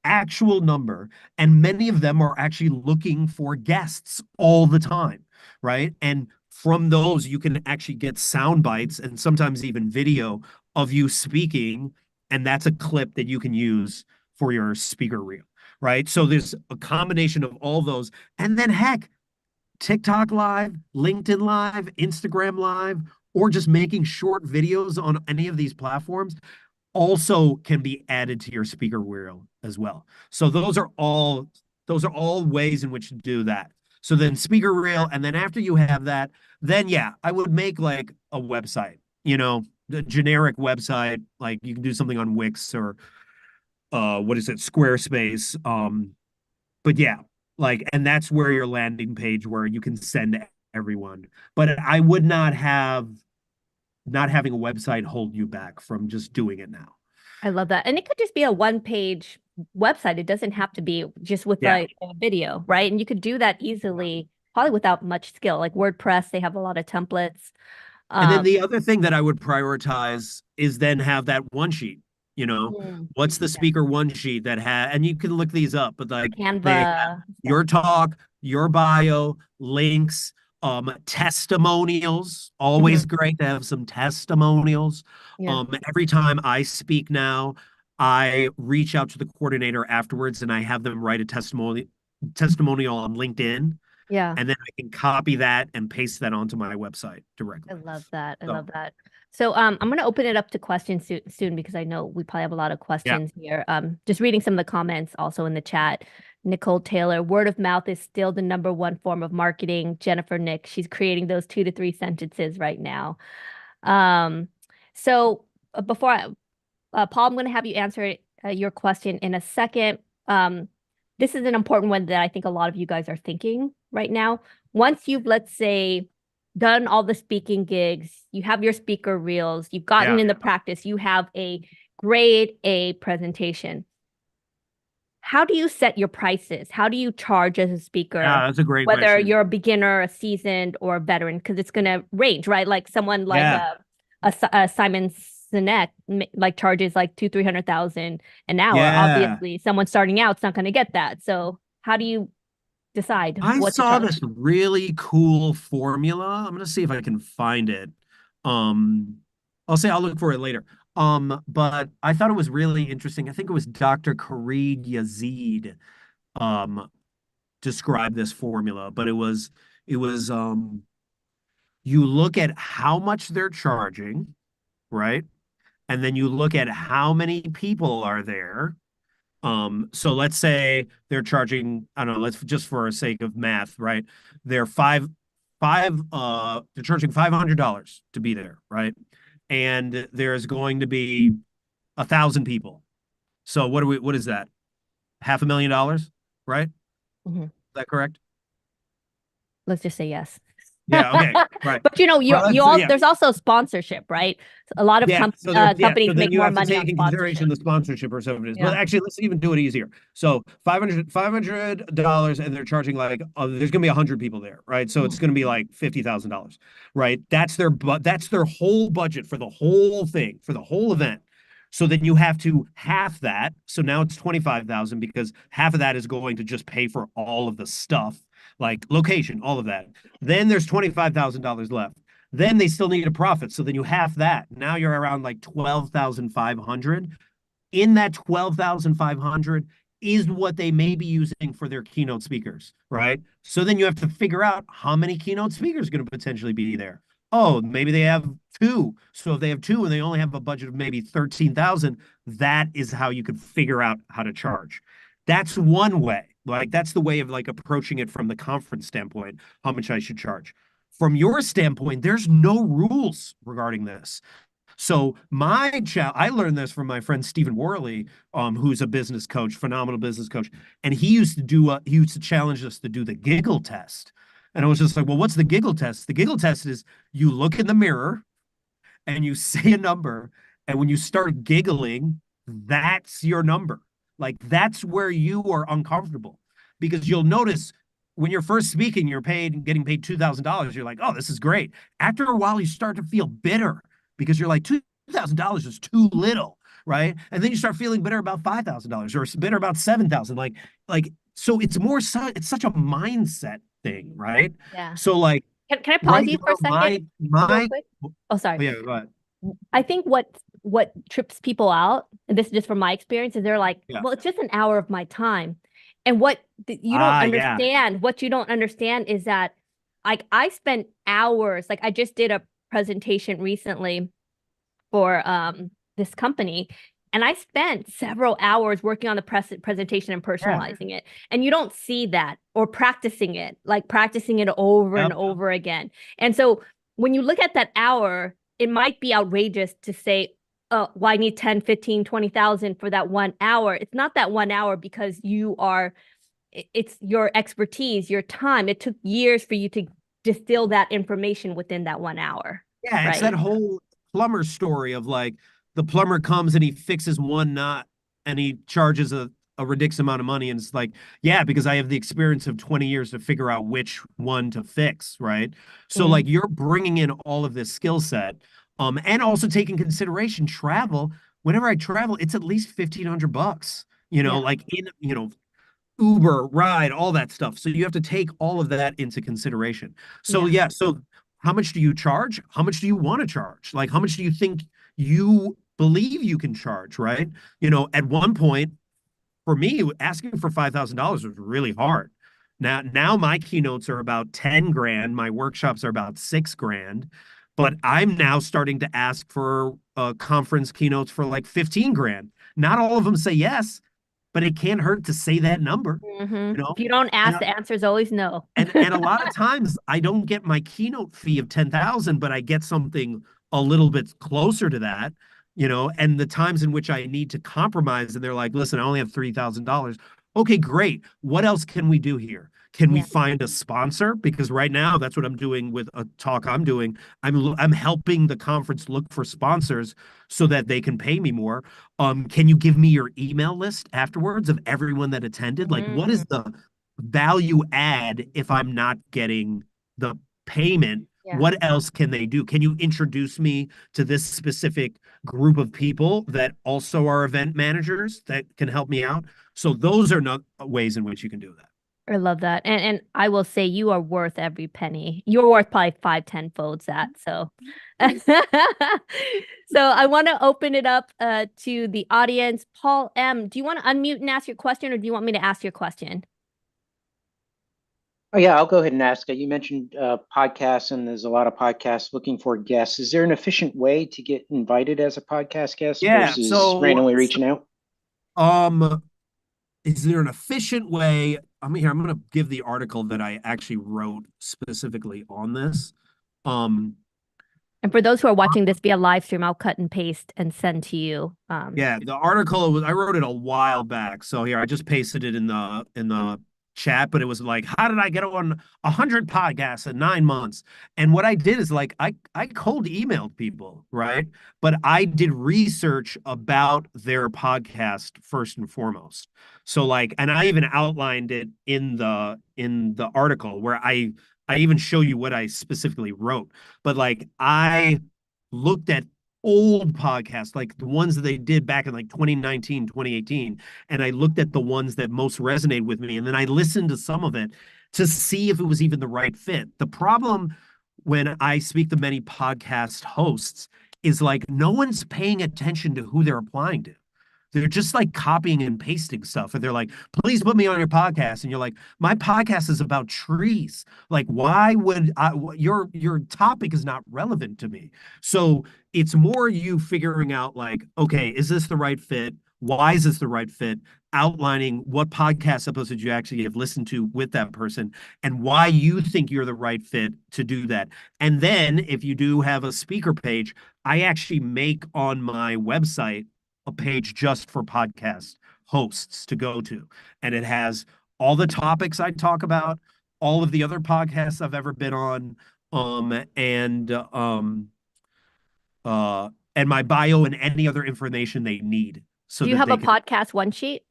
actual number. And many of them are actually looking for guests all the time, right? And from those, you can actually get sound bites and sometimes even video of you speaking. And that's a clip that you can use for your speaker reel, right? So there's a combination of all those. And then, heck, TikTok Live, LinkedIn Live, Instagram Live, or just making short videos on any of these platforms also can be added to your speaker reel as well. So those are all ways in which to do that. So then speaker reel, and then after you have that, then yeah, I would make like a website, the generic website, like you can do something on Wix or what is it, Squarespace. But yeah, like, and that's where your landing page where you can send everyone. But I would not having a website hold you back from just doing it now. I love that. And it could just be a one-page website. It doesn't have to be just with Yeah. a video, right? And you could do that easily, probably without much skill. Like WordPress, they have a lot of templates. And then Um, the other thing that I would prioritize is then have that one sheet. What's the yeah. speaker one sheet that and you can look these up, but like they have Canva stuff. your talk, your bio, links, Testimonials, Hmm. always great to have some testimonials. Yeah. Every time I speak now, I reach out to the coordinator afterwards and I have them write a testimonial on LinkedIn, Yeah. and then I can copy that and paste that onto my website I directly. love that. I love So, that. So I'm going to open it up to questions soon because I know we probably have a lot of yeah. questions here. Just reading some of the comments also in the chat. Nicole Taylor, word of mouth is still the number one form of marketing. Jennifer Nick, she's creating those 2 to 3 sentences right now. Um, so before Paul, I'm going to have you answer your question in a second. Um, this is an important one that I think a lot of you guys are thinking right now. Once you've, let's say, done all the speaking gigs, you have your speaker reels, you've gotten Yeah. in the practice, you have a grade A presentation. How do you set your prices? How do you charge as a speaker, Yeah, that's a great whether question. you're a beginner, a seasoned, or a veteran? Because it's going to range, right? Like someone like Yeah. a Simon Sinek like charges like 300,000 an hour. Yeah. Obviously, someone starting out is not going to get that. So how do you decide I what to saw charge? this really cool formula. I'm gonna see if I can find it. Um, I'll look for it later. But I thought it was really interesting. I think it was Dr. Khalid Yazid um described this formula, but it was you look at how much they're charging, right? And then you look at how many people are there. So let's say they're charging, I don't know, let's just for a sake of math, right? They're they're charging $500 to be there, right? And there's going to be 1,000 people. So what is that? $500,000, right? Is Mhm. that correct? Let's just say yes. Yeah, okay, right. But you know, Well, you let's all yeah, there's also sponsorship, right? A lot of Yeah, so there, yeah, companies so then make you more have to money on take in consideration sponsorship. the sponsorship or something it is. But Yeah. actually, let's even do it easier. So $500, and they're charging like there's gonna be 100 people there, right? So it's Mhm. gonna be like $50,000, right? That's their whole budget for the whole thing, for the whole event. So then you have to half that. So now it's 25,000 because half of that is going to just pay for all of the stuff, like location, all of that. Then there's $25,000 left. Then they still need a profit. So then you half that. Now you're around like 12,500. In that 12,500 is what they may be using for their keynote speakers, right? So then you have to figure out how many keynote speakers are going to potentially be there. Oh, maybe they have two. So if they have two and they only have a budget of maybe 13,000, that is how you could figure out how to charge. That's one way. Like that's the way of like approaching it from the conference standpoint, how much I should charge. From your standpoint, there's no rules regarding this. So I learned this from my friend Stephen Worley, who's a business coach, phenomenal business coach, and he used to challenge us to do the giggle test. And I was just like, well, what's the giggle test? The giggle test is you look in the mirror and you say a number, and when you start giggling, that's your number. Like that's where you are uncomfortable because you'll notice when you're first speaking, getting paid $2,000. You're like, oh, this is great. After a while, you start to feel bitter because you're like, $2,000 is too little, right? And then you start feeling bitter about $5,000 or bitter about 7,000. So it's such a mindset thing, right? Yeah. So like Can I pause right you for now, a second, real quick? Oh, sorry. yeah, go ahead. I think what trips people out, and this is just from my experience, is they're like, Yeah. well, it's just an hour of my time. And Yeah. what you don't understand is that like I spent hours, like I just did a presentation recently for this company, and I spent several hours working on the presentation and Yeah. personalizing it. And you don't see that or practicing it over and Yep. over again. And so when you look at that hour, it might be outrageous to say, oh, well, I need 10, 15, 20,000 for that 1 hour. It's not that 1 hour because it's your expertise, your time. It took years for you to distill that information within that 1 hour, Yeah, it's that right? whole plumber story of like the plumber comes and he fixes one knot and he charges a ridiculous amount of money. And it's like, yeah, because I have the experience of 20 years to figure out which one to fix, right? So Mhm. like you're bringing in all of this skill set, and also taking consideration travel. Whenever I travel, it's at least $1,500, Yeah. like in, Uber, ride, all that stuff. So you have to take all of that into consideration. So Yeah. yeah, so how much do you charge? How much do you want to charge? Like how much do you think you believe you can charge, right? At one point for me, asking for $5,000 was really hard. Now my keynotes are about 10 grand, my workshops are about 6 grand, but I'm now starting to ask for conference keynotes for like 15 grand. Not all of them say yes, but it can't hurt to say that number, Hmm. you know? If you don't And ask, the answer is always no. and a lot of times I don't get my keynote fee of 10,000, but I get something a little bit closer to that, and the times in which I need to compromise and they're like, listen, I only have $3,000. Okay, great. What else can we do here? Can we Yeah. find a sponsor? Because right now that's what I'm doing with a talk I'm doing. I'm helping the conference look for sponsors so that they can pay me more. Can you give me your email list afterwards of everyone that attended? Like, what Mm, is the value add if I'm not getting the payment? yeah. What else can they do? Can you introduce me to this specific group of people that also are event managers that can help me out? So those are not ways in which you can do that. I love that. And I will say you are worth every penny. You're worth probably 5, 10 folds that. So so I want to open it up to the audience. Paul M, do you want to unmute and ask your question or do you want me to ask your question? Oh yeah, I'll go ahead and ask. You mentioned podcasts, and there's a lot of podcasts looking for guests. Is there an efficient way to get invited as a podcast guest Yeah. versus randomly reaching out? Um, is there an efficient way? I'm going to give the article that I actually wrote specifically on this. Um, And for those who are watching this via live stream, I'll cut and paste and send to you. Yeah, the article was I wrote it a while back. So here I just pasted it in the chat, but it was like, how did I get on 100 podcasts in 9 months? And what I did is like I cold emailed people, right? But I did research about their podcast first and foremost. So like, and I even outlined it in the article where I even show you what I specifically wrote. But like I looked at old podcasts, like the ones that they did back in like 2019, 2018. And I looked at the ones that most resonated with me. And then I listened to some of it to see if it was even the right fit. The problem when I speak to many podcast hosts is like no one's paying attention to who they're applying to. They're just like copying and pasting stuff. And they're like, please put me on your podcast. And you're like, my podcast is about trees. Like, why would your topic is not relevant to me? So it's more you figuring out like, okay, is this the right fit? Why is this the right fit? Outlining what podcast episodes you actually have listened to with that person and why you think you're the right fit to do that. And then if you do have a speaker page, I actually make on my website a page just for podcast hosts to go to. And it has all the topics I talk about, all of the other podcasts I've ever been on, and my bio and any other information they need so Do you that have they a can. podcast one sheet?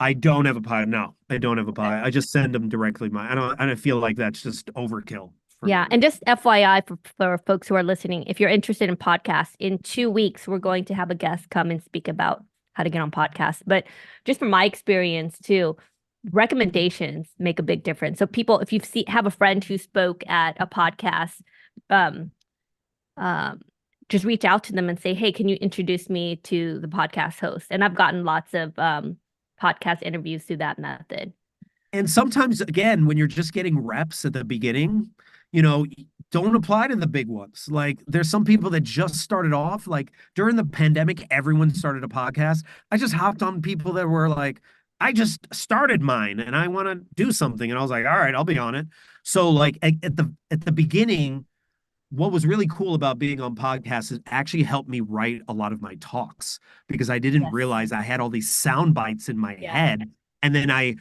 I don't have a pod. No, I don't have a pod. I just send them directly. I don't feel like that's just overkill for me. Yeah, and just FYI for folks who are listening, if you're interested in podcasts, in 2 weeks, we're going to have a guest come and speak about how to get on podcasts. But just from my experience too, recommendations make a big difference. So people, if have a friend who spoke at a podcast, um, um, just reach out to them and say, hey, can you introduce me to the podcast host? And I've gotten lots of podcast interviews through that method. And sometimes, again, when you're just getting reps at the beginning, you know, don't apply to the big ones. Like there's some people that just started off, like during the pandemic, everyone started a podcast. I just hopped on people that were like, I just started mine and I want to do something. And I was like, all right, I'll be on it. So like at the beginning, what was really cool about being on podcasts is it actually helped me write a lot of my talks because I didn't Yes. realize I had all these sound bites in my Yeah. head. And then I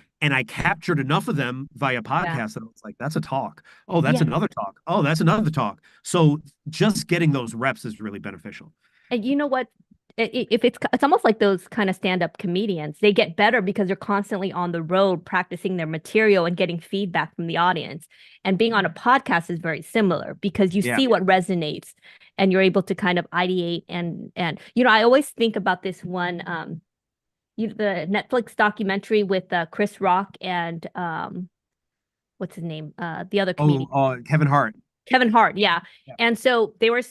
captured enough of them via Yeah. podcast that I was like, that's a talk. Oh, that's Yeah. another talk. Oh, that's another talk. So just getting those reps is really beneficial. And you know what? If it's almost like those kind of stand-up comedians. They get better because they're constantly on the road practicing their material and getting feedback from the audience. And being on a podcast is very similar because you Yeah. see what resonates and you're able to kind of ideate and I always think about this one the Netflix documentary with Chris Rock and what's his name? The other comedian. Kevin Hart. Kevin Hart, yeah. Yeah. And so they were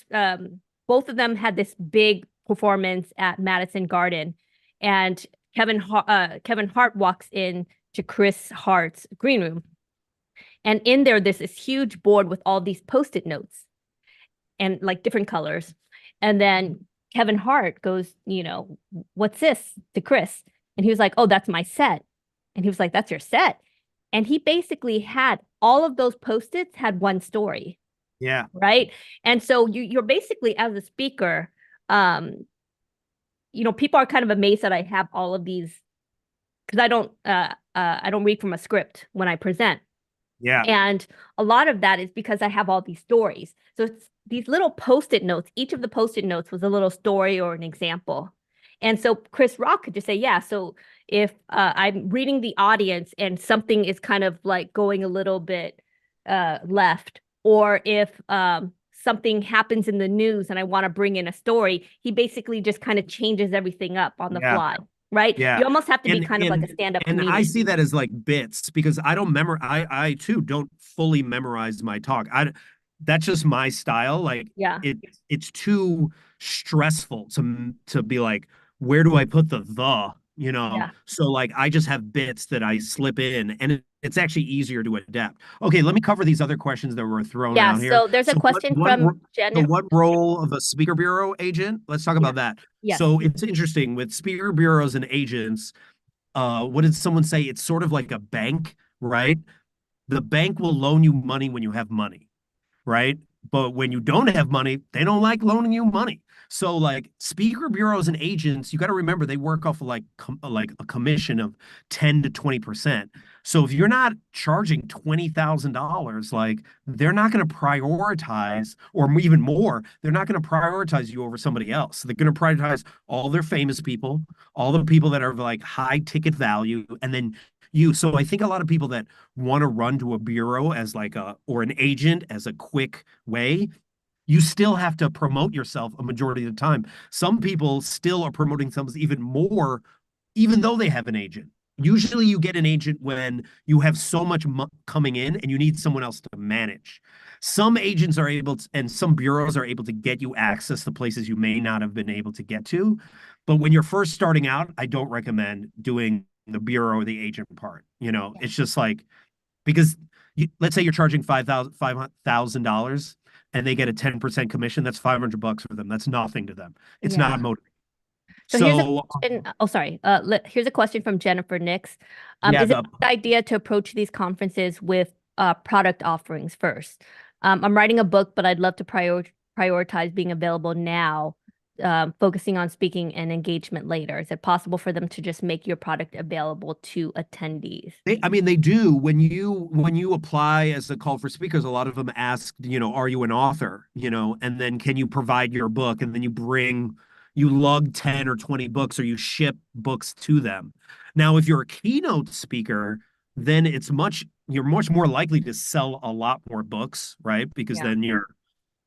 both of them had this big performance at Madison Garden, and Kevin Hart walks in to Chris Hart's green room, and in there there's this huge board with all these post-it notes and like different colors, and then Kevin Hart goes, what's this to Chris? And he was like, oh, that's my set. And he was like, that's your set. And he basically had all of those post-its had one story. Yeah. Right. And so you're basically, as a speaker, people are kind of amazed that I have all of these, because I don't read from a script when I present. Yeah. And a lot of that is because I have all these stories. So it's these little post-it notes. Each of the post-it notes was a little story or an example. And so Chris Rock could just say, yeah, so if I'm reading the audience and something is kind of like going a little bit left, or if something happens in the news and I want to bring in a story, he basically just kind of changes everything up on the fly. Right. Yeah. You almost have to be kind of like a stand-up comedian. I see that as like bits, because I don't I too don't fully memorize my talk. That's just my style. Like, yeah, it's too stressful to be like, where do I put the Yeah. So like I just have bits that I slip in, and it's actually easier to adapt. Okay, let me cover these other questions that were thrown out here. So there's a question from Jennifer. So what role of a speaker bureau agent? Let's talk about that. Yes. So it's interesting with speaker bureaus and agents. What did someone say? It's sort of like a bank, right? The bank will loan you money when you have money, right? But when you don't have money, they don't like loaning you money. So like speaker bureaus and agents, you got to remember they work off of like a commission of 10 to 20%. So if you're not charging $20,000, like they're not going to prioritize, or even more, they're not going to prioritize you over somebody else. They're going to prioritize all their famous people, all the people that are like high ticket value, and then you. So I think a lot of people that want to run to a bureau as like or an agent as a quick way, you still have to promote yourself a majority of the time. Some people still are promoting themselves even more, even though they have an agent. Usually you get an agent when you have so much coming in and you need someone else to manage. Some agents are able to, and some bureaus are able to get you access to places you may not have been able to get to. But when you're first starting out, I don't recommend doing the bureau or the agent part. It's just like, because let's say you're charging $5,000 and they get a 10% commission, that's $500 for them. That's nothing to them. It's not motivating. So here's a question. Oh, sorry. Here's a question from Jennifer Nix. Is it a good idea to approach these conferences with product offerings first? I'm writing a book, but I'd love to prioritize being available now, focusing on speaking and engagement later. Is it possible for them to just make your product available to attendees? They do. When you apply as a call for speakers, a lot of them ask, are you an author? And then can you provide your book? And then you lug 10 or 20 books, or you ship books to them. Now, if you're a keynote speaker, then you're much more likely to sell a lot more books, right? Because then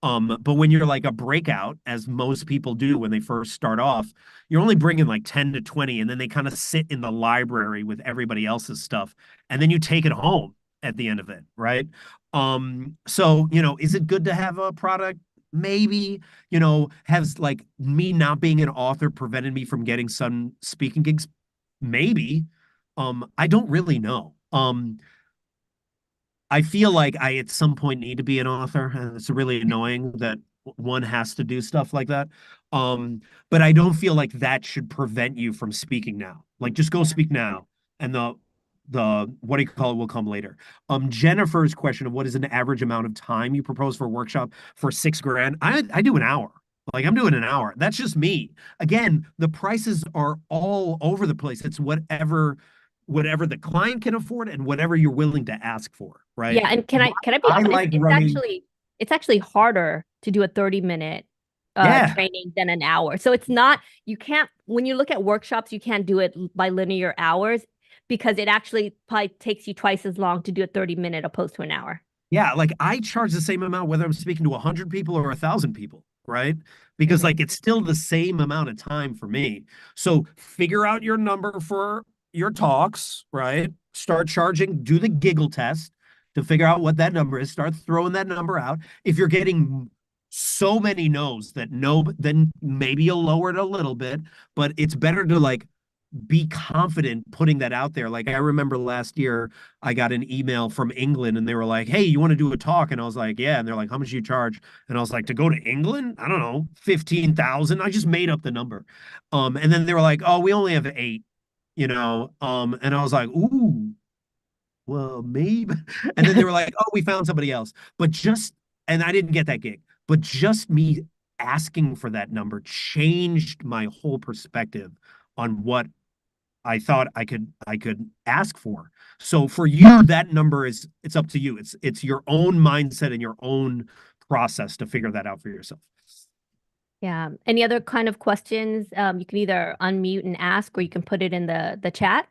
but when you're like a breakout, as most people do when they first start off, you're only bringing like 10 to 20, and then they kind of sit in the library with everybody else's stuff. And then you take it home at the end of it, right? So, is it good to have a product? Maybe. Has like me not being an author prevented me from getting some speaking gigs? Maybe. I don't really know. I feel like I at some point need to be an author, and it's really annoying that one has to do stuff like that. But I don't feel like that should prevent you from speaking now. Like, just go speak now, and the what do you call it will come later. Jennifer's question of what is an average amount of time you propose for a workshop for $6,000? I do an hour. Like, I'm doing an hour. That's just me. Again, the prices are all over the place. It's whatever the client can afford and whatever you're willing to ask for, right? Yeah, and can I be honest? It's actually harder to do a 30-minute training than an hour. So it's not, when you look at workshops, you can't do it by linear hours, because it actually probably takes you twice as long to do a 30-minute opposed to an hour. Yeah, like I charge the same amount whether I'm speaking to 100 people or 1,000 people, right? Because Mhm. like it's still the same amount of time for me. So figure out your number for your talks, right? Start charging, do the giggle test to figure out what that number is. Start throwing that number out. If you're getting so many no's that no, then maybe you'll lower it a little bit, but it's better to like be confident putting that out there. Like I remember last year, I got an email from England and they were like, "Hey, you want to do a talk?" And I was like, "Yeah." And they're like, "How much do you charge?" And I was like, "To go to England? I don't know, 15,000." I just made up the number. And then they were like, "Oh, we only have 8, you know." And I was like, "Ooh, well, maybe." And then they were like, "Oh, we found somebody else." But just, and I didn't get that gig, but just me asking for that number changed my whole perspective on what I thought I could ask for. So for you, that number is, it's up to you. It's your own mindset and your own process to figure that out for yourself. Yeah. Any other kind of questions? You can either unmute and ask, or you can put it in the chat.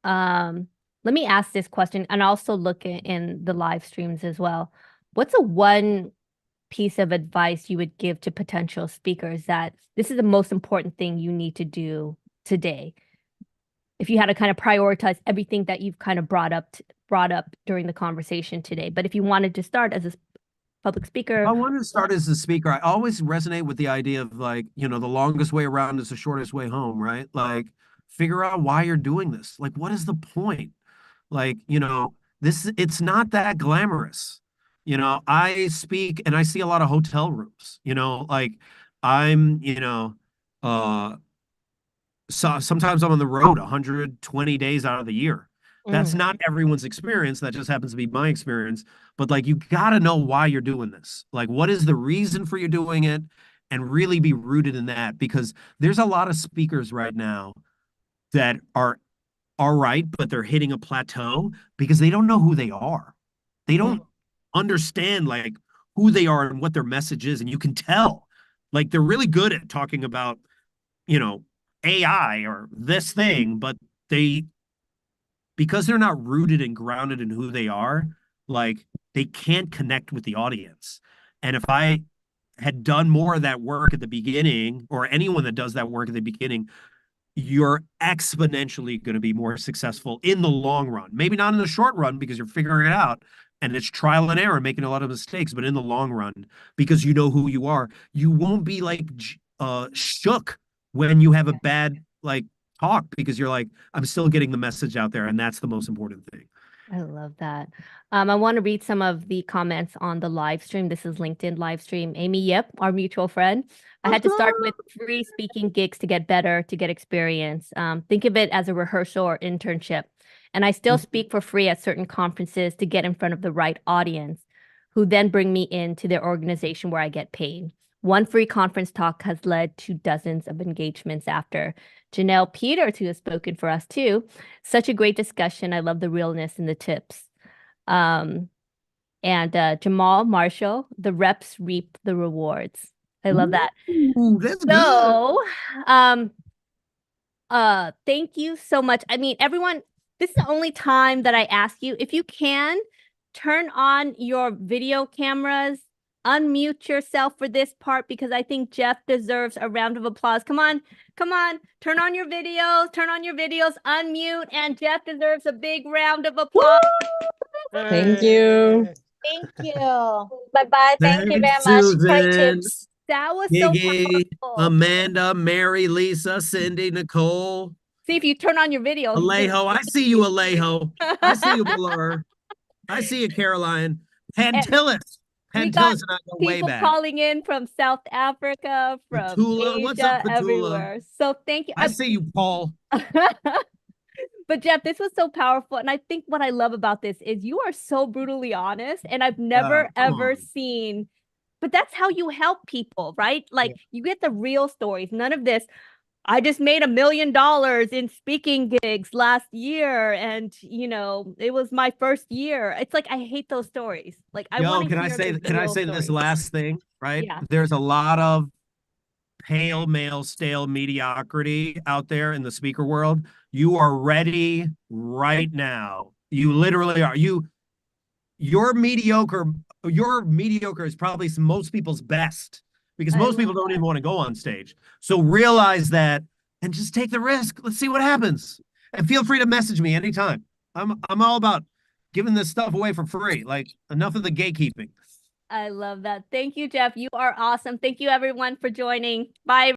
Um, Let me ask this question, and also look in the live streams as well. What's a one piece of advice you would give to potential speakers that this is the most important thing you need to do today? If you had to kind of prioritize everything that you've kind of brought up during the conversation today, but if you wanted to start as a public speaker, I wanted to start as a speaker. I always resonate with the idea of like, the longest way around is the shortest way home, right? Like, figure out why you're doing this. Like, what is the point? Like, it's not that glamorous. I speak and I see a lot of hotel rooms, like I'm, uh, so sometimes I'm on the road 120 days out of the year. That's mm, not everyone's experience. That just happens to be my experience. But like, you got to know why you're doing this. Like, what is the reason for you doing it? And really be rooted in that, because there's a lot of speakers right now that are all right, but they're hitting a plateau because they don't know who they are. They mm, don't understand like who they are and what their message is. And you can tell, like, they're really good at talking about, you know, AI or this thing, but they, because they're not rooted and grounded in who they are, like, they can't connect with the audience. And if I had done more of that work at the beginning, or anyone that does that work at the beginning, you're exponentially going to be more successful in the long run. Maybe not in the short run because you're figuring it out and it's trial and error, making a lot of mistakes, but in the long run, because you know who you are, you won't be like shook when you have a bad like talk, because you're like, I'm still getting the message out there, and that's the most important thing. I love that. I want to read some of the comments on the live stream. This is LinkedIn live stream. Amy Yip, our mutual friend. I had to start with free speaking gigs to get better, to get experience. Think of it as a rehearsal or internship. And I still speak for free at certain conferences to get in front of the right audience, who then bring me into their organization where I get paid. One free conference talk has led to dozens of engagements after. Janelle Peters, who has spoken for us too, such a great discussion. I love the realness and the tips. Um, and Jamal Marshall, the reps reap the rewards. I love that. Ooh, that's good. So, um, thank you so much. I mean, everyone, this is the only time that I ask you, if you can, turn on your video cameras, unmute yourself for this part, because I think Jeff deserves a round of applause. Come on, turn on your videos, unmute, and Jeff deserves a big round of applause. Thank you. Thank you. Bye-bye. Thank you Thanks, very much. Great Susan, tips. That was so Giggy, powerful. Amanda, Mary, Lisa, Cindy, Nicole, See, if you turn on your video, Alejo. I see you, Alejo. I see you, Pilar. I see you, Caroline. And Pantillis. we got Pantillis and I go way people back. calling in from South Africa, from Petula. What's up, Asia, Petula? everywhere. So thank you. I see you, Paul. But Jeff, this was so powerful. And I think what I love about this is you are so brutally honest. And I've never, Come ever on. seen, but that's how you help people, right? Like, you get the real stories. None of this, I just made $1 million in speaking gigs last year. And, it was my first year. It's like, I hate those stories. Like, I want to Can I hear say the can I real say this stories. last thing, right? Yeah. There's a lot of pale male stale mediocrity out there in the speaker world. You are ready right now. You literally are. You're mediocre your mediocre is probably most people's best, because I most people love don't that. even want to go on stage. So realize that and just take the risk. Let's see what happens. And feel free to message me anytime. I'm all about giving this stuff away for free. Like, enough of the gatekeeping. I love that. Thank you, Jeff. You are awesome. Thank you, everyone, for joining. Bye.